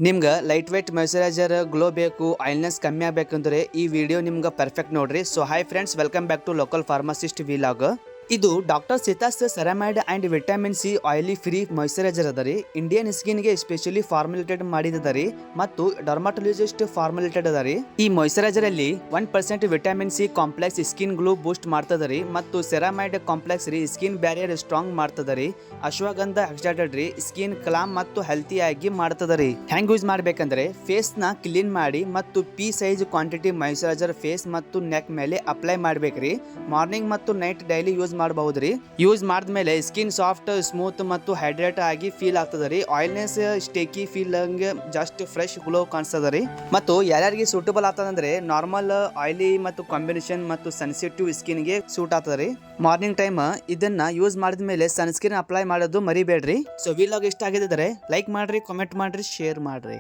ನಿಮ್ಗೆ light weight moisturiser glow ಬೇಕು, ಆಯಿಲ್ನೆಸ್ ಕಮ್ಮಿ ಆಗಬೇಕಂದ್ರೆ ಈ ವಿಡಿಯೋ ನಿಮ್ಗೆ ಪರ್ಫೆಕ್ಟ್ ನೋಡ್ರಿ. So hi friends, welcome back to local pharmacist vlog. ಇದು doctor Sheth's ceramide and vitamin C oily free moisturiser ಅದ ರೀ. ಇಂಡಿಯನ್ ಸ್ಕಿನ್ಗೆ ಸ್ಪೆಷಲಿ ಫಾರ್ಮುಲೇಟೆಡ್ ಮಾಡಿದ ರೀ ಮತ್ತು ಡರ್ಮಾಟೊಲಜಿಸ್ಟ್ ಫಾರ್ಮುಲೇಟೆಡ್ ಅದ ರೀ. ಈ ಮಾಯ್ಚರೈಸರ್ ಅಲ್ಲಿ 1% vitamin C complex skin glow boost ಮಾಡ್ತದ ರೀ ಮತ್ತು ಸೆರಾಮೈಡ್ ಕಾಂಪ್ಲೆಕ್ಸ್ ರೀ ಸ್ಕಿನ್ ಬ್ಯಾರಿಯರ್ ಸ್ಟ್ರಾಂಗ್ ಮಾಡ್ತದ ರೀ. ಅಶ್ವಗಂಧ ಎಕ್ಸ್ಟ್ರಾಕ್ಟೆಡ್ ರೀ ಸ್ಕಿನ್ ಕ್ಲಾಮ್ ಮತ್ತು ಹೆಲ್ತಿ ಆಗಿ ಮಾಡ್ತದ ರೀ. ಹೆಂಗ್ ಯೂಸ್ ಮಾಡ್ಬೇಕಂದ್ರೆ ಫೇಸ್ ನ ಕ್ಲೀನ್ ಮಾಡಿ ಮತ್ತು pea size quantity moisturiser face ಮತ್ತು ನೆಕ್ ಮೇಲೆ ಅಪ್ಲೈ ಮಾಡ್ಬೇಕ್ರಿ. ಮಾರ್ನಿಂಗ್ ಮತ್ತು ನೈಟ್ ಡೈಲಿ ಯೂಸ್ ಮಾಡಬಹುದ್ರಿ. ಯೂಸ್ ಮಾಡಿದ್ಮೇಲೆ ಸ್ಕಿನ್ ಸಾಫ್ಟ್, ಸ್ಮೂತ್ ಮತ್ತು ಹೈಡ್ರೇಟ್ ಆಗಿ ಫೀಲ್ ಆಗ್ತದ ರೀ. Oiliness sticky feel just fresh glow ಕಾಣಿಸ್ತದ ರೀ. ಮತ್ತು ಯಾರ್ಯಾರಿಗೆ ಸೂಟಬಲ್ ಆಗ್ತದಂದ್ರೆ ನಾರ್ಮಲ್, ಆಯಿಲಿ ಮತ್ತು ಕಾಂಬಿನೇಷನ್ ಮತ್ತು ಸೆನ್ಸಿಟಿವ್ ಸ್ಕಿನ್ ಗೆ ಸೂಟ್ ಆಗ್ತದ ರೀ. ಮಾರ್ನಿಂಗ್ ಟೈಮ್ ಇದನ್ನ ಯೂಸ್ ಮಾಡಿದ್ಮೇಲೆ ಸನ್ಸ್ಕ್ರೀನ್ ಅಪ್ಲೈ ಮಾಡೋದು ಮರಿಬೇಡ್ರಿ. ಸೊ ವಿಲಾಗ್ ಇಷ್ಟ ಆಗಿದ್ರೆ ಲೈಕ್ ಮಾಡ್ರಿ, ಕಾಮೆಂಟ್ ಮಾಡ್ರಿ, ಶೇರ್ ಮಾಡ್ರಿ.